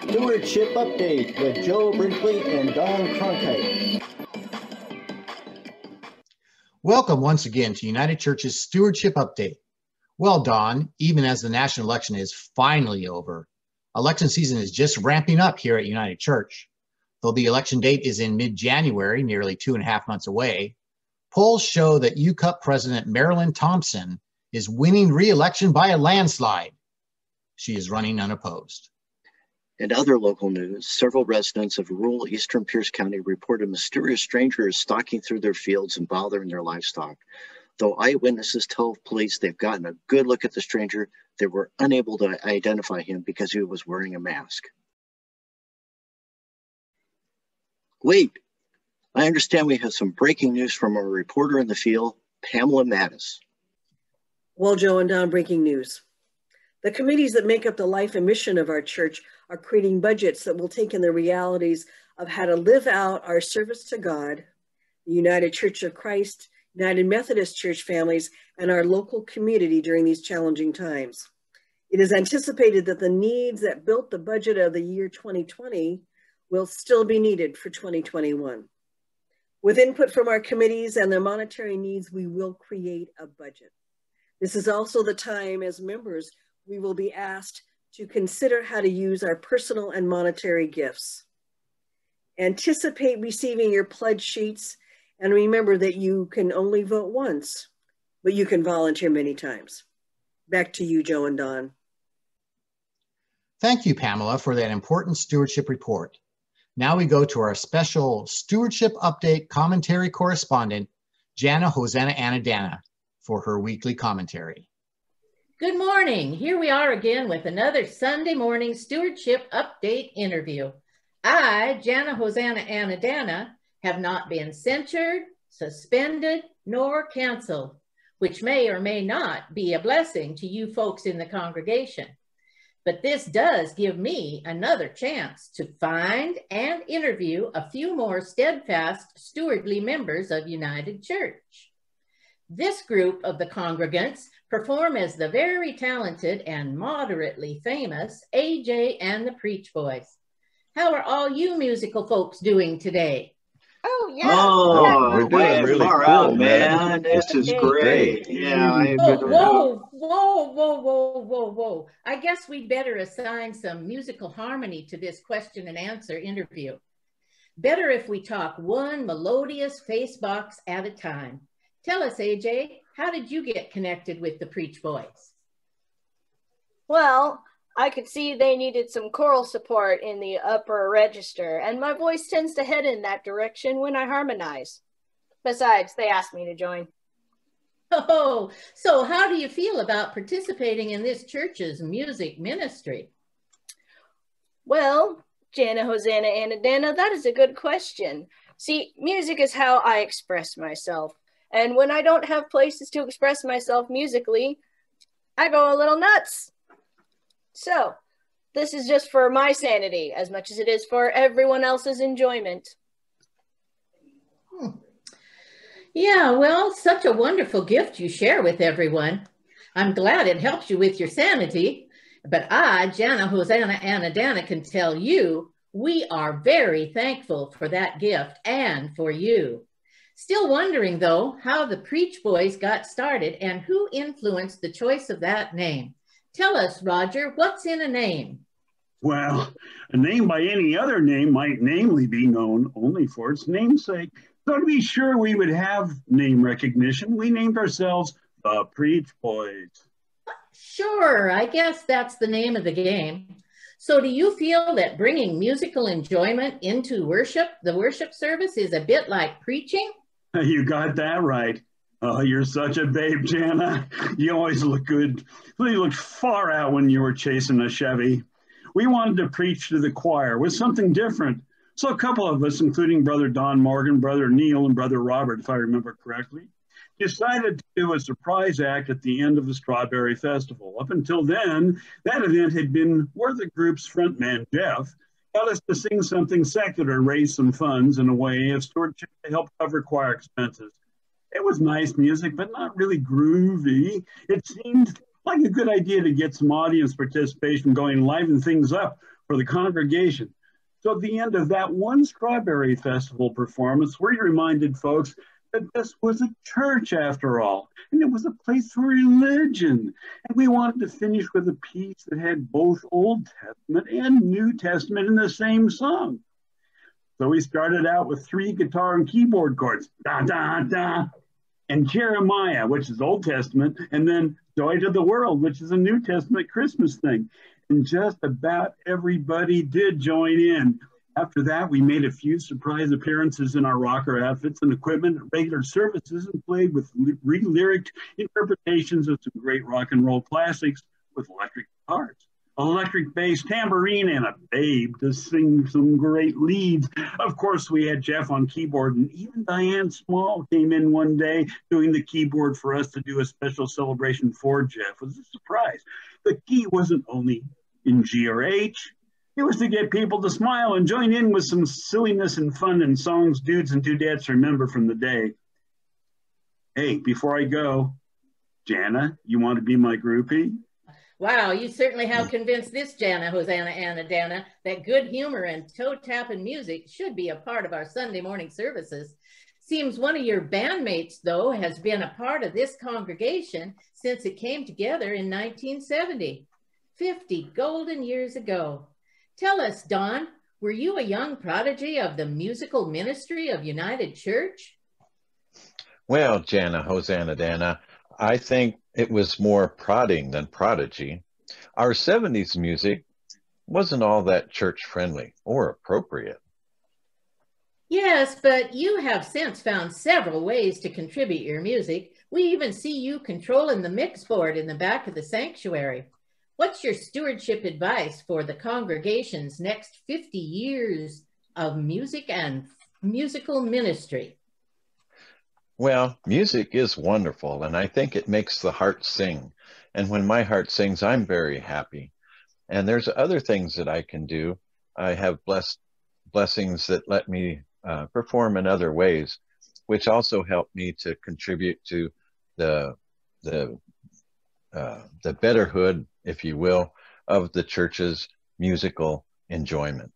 Stewardship Update with Joe Brinkley and Don Cronkite. Welcome once again to United Church's Stewardship Update. Well, Don, even as the national election is finally over, election season is just ramping up here at United Church. Though the election date is in mid-January, nearly 2.5 months away, polls show that UCUP President Marilyn Thompson is winning re-election by a landslide. She is running unopposed. In other local news, several residents of rural eastern Pierce County reported a mysterious stranger is stalking through their fields and bothering their livestock. Though eyewitnesses tell police they've gotten a good look at the stranger, they were unable to identify him because he was wearing a mask. Wait, I understand we have some breaking news from our reporter in the field, Pamela Mattis. Well, Joe and Don, breaking news. The committees that make up the life and mission of our church are creating budgets that will take in the realities of how to live out our service to God, the United Church of Christ, United Methodist Church families, and our local community during these challenging times. It is anticipated that the needs that built the budget of the year 2020 will still be needed for 2021. With input from our committees and their monetary needs, we will create a budget. This is also the time as members we will be asked to consider how to use our personal and monetary gifts. Anticipate receiving your pledge sheets and remember that you can only vote once, but you can volunteer many times. Back to you, Joe and Don. Thank you, Pamela, for that important stewardship report. Now we go to our special Stewardship Update commentary correspondent, Jana Hosanna Anadana, for her weekly commentary. Good morning. Here we are again with another Sunday morning Stewardship Update interview. I, Jana Hosanna Anadana, have not been censured, suspended, nor canceled, which may or may not be a blessing to you folks in the congregation. But this does give me another chance to find and interview a few more steadfast, stewardly members of United Church. This group of the congregants perform as the very talented and moderately famous AJ and the Preach Boys. How are all you musical folks doing today? Oh, yeah. Oh, we're doing really far cool, out, man. This is great. Yeah. Whoa. I guess we'd better assign some musical harmony to this question and answer interview. Better if we talk one melodious face box at a time. Tell us, AJ, how did you get connected with the Preach Boys? Well, I could see they needed some choral support in the upper register, and my voice tends to head in that direction when I harmonize. Besides, they asked me to join. Oh, so how do you feel about participating in this church's music ministry? Well, Jana Hosanna Anadana, that is a good question. See, music is how I express myself. And when I don't have places to express myself musically, I go a little nuts. So, this is just for my sanity as much as it is for everyone else's enjoyment. Yeah, well, such a wonderful gift you share with everyone. I'm glad it helps you with your sanity. But I, Jana Hosanna Anadana, can tell you, we are very thankful for that gift and for you. Still wondering, though, how the Preach Boys got started and who influenced the choice of that name. Tell us, Roger, what's in a name? Well, a name by any other name might namely be known only for its namesake. So to be sure we would have name recognition, we named ourselves the Preach Boys. Sure, I guess that's the name of the game. So do you feel that bringing musical enjoyment into worship, the worship service, is a bit like preaching? You got that right. Oh, you're such a babe, Jana. You always look good. You looked far out when you were chasing a Chevy. We wanted to preach to the choir with something different. So a couple of us, including Brother Don Morgan, Brother Neil, and Brother Robert, if I remember correctly, decided to do a surprise act at the end of the Strawberry Festival. Up until then, that event had been where the group's frontman, Jeff, got us to sing something secular, raise some funds in a way of stewardship to help cover choir expenses. It was nice music, but not really groovy. It seemed like a good idea to get some audience participation going, liven things up for the congregation. So at the end of that one Strawberry Festival performance, we reminded folks that this was a church after all, and it was a place for religion. And we wanted to finish with a piece that had both Old Testament and New Testament in the same song. So we started out with 3 guitar and keyboard chords, da, da, da, and Jeremiah, which is Old Testament, and then Joy to the World, which is a New Testament Christmas thing. And just about everybody did join in. After that, we made a few surprise appearances in our rocker outfits and equipment at regular services and played with re-lyric interpretations of some great rock and roll classics with electric guitars, electric bass, tambourine, and a babe to sing some great leads. Of course, we had Jeff on keyboard, and even Diane Small came in one day doing the keyboard for us to do a special celebration for Jeff. It was a surprise. The key wasn't only in G or H, it was to get people to smile and join in with some silliness and fun and songs dudes and dudettes remember from the day. Hey, before I go, Jana, you want to be my groupie? Wow, you certainly have convinced this Jana, Hosanna, Anna, Dana, that good humor and toe-tapping music should be a part of our Sunday morning services. Seems one of your bandmates, though, has been a part of this congregation since it came together in 1970. 50 golden years ago. Tell us, Don, were you a young prodigy of the musical ministry of United Church? Well, Jana, Hosanna, Dana, I think it was more prodding than prodigy. Our 70s music wasn't all that church-friendly or appropriate. Yes, but you have since found several ways to contribute your music. We even see you controlling the mix board in the back of the sanctuary. What's your stewardship advice for the congregation's next 50 years of music and musical ministry? Well, music is wonderful, and I think it makes the heart sing. And when my heart sings, I'm very happy. And there's other things that I can do. I have blessings that let me perform in other ways, which also help me to contribute to the betterhood, if you will, of the church's musical enjoyment.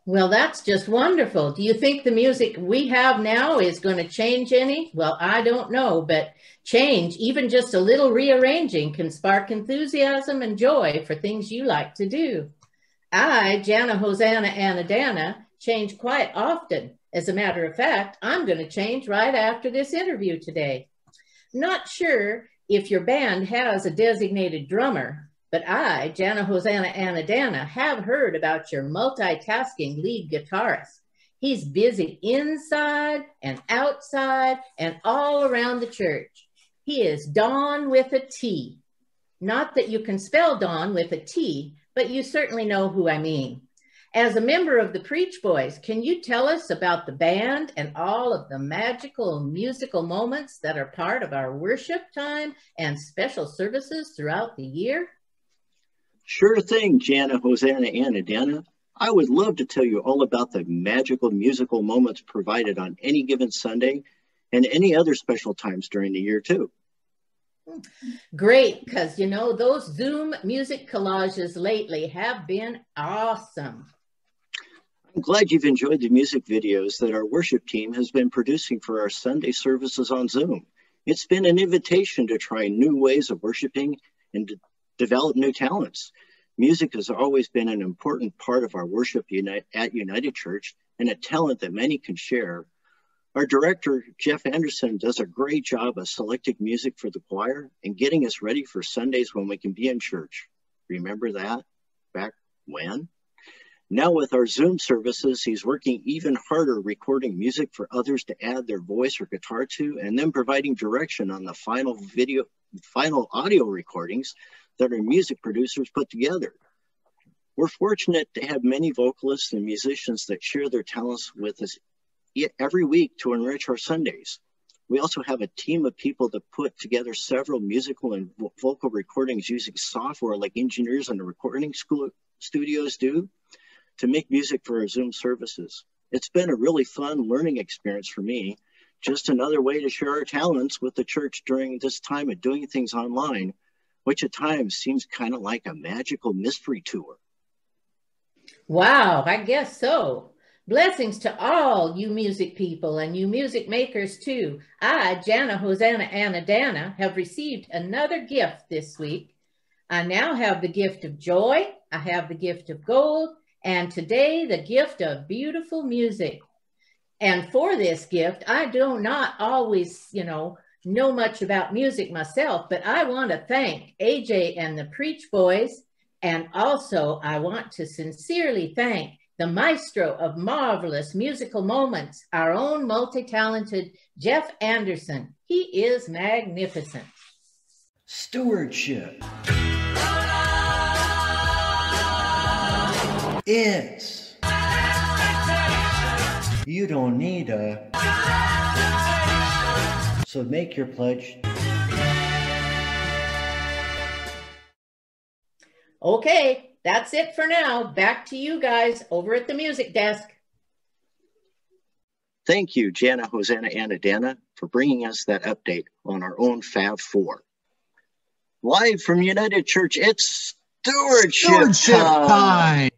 Well, that's just wonderful. Do you think the music we have now is going to change any? Well, I don't know, but change, even just a little rearranging, can spark enthusiasm and joy for things you like to do. I, Jana, Hosanna, Anna, Dana, change quite often. As a matter of fact, I'm going to change right after this interview today. Not sure if your band has a designated drummer, but I, Jana, Hosanna, Anna, Dana, have heard about your multitasking lead guitarist. He's busy inside and outside and all around the church. He is Don with a T. Not that you can spell Don with a T, but you certainly know who I mean. As a member of the Preach Boys, can you tell us about the band and all of the magical musical moments that are part of our worship time and special services throughout the year? Sure thing, Jana, Hosanna, Anna, Dana. I would love to tell you all about the magical musical moments provided on any given Sunday and any other special times during the year too. Great, because you know, those Zoom music collages lately have been awesome. I'm glad you've enjoyed the music videos that our worship team has been producing for our Sunday services on Zoom. It's been an invitation to try new ways of worshiping and to develop new talents. Music has always been an important part of our worship at United Church and a talent that many can share. Our director, Jeff Anderson, does a great job of selecting music for the choir and getting us ready for Sundays when we can be in church. Remember that back when? Now with our Zoom services, he's working even harder recording music for others to add their voice or guitar to, and then providing direction on the final audio recordings that our music producers put together. We're fortunate to have many vocalists and musicians that share their talents with us every week to enrich our Sundays. We also have a team of people that put together several musical and vocal recordings using software like engineers in the recording studios do to make music for our Zoom services. It's been a really fun learning experience for me just another way to share our talents with the church during this time of doing things online, which at times seems kind of like a magical mystery tour. Wow, I guess so. Blessings to all you music people and you music makers too. I, Jana, Hosanna, Anna, Dana, have received another gift this week. I now have the gift of joy, I have the gift of gold, and today the gift of beautiful music. And for this gift, I do not always, know much about music myself, but I want to thank AJ and the Preach Boys, and also I want to sincerely thank the maestro of marvelous musical moments, our own multi-talented Jeff Anderson. He is magnificent. Stewardship. It's. You don't need a. So make your pledge. Okay, that's it for now. Back to you guys over at the music desk. Thank you, Jana, Hosanna, Anna, Dana, for bringing us that update on our own Fab 4. Live from United Church, it's Stewardship time.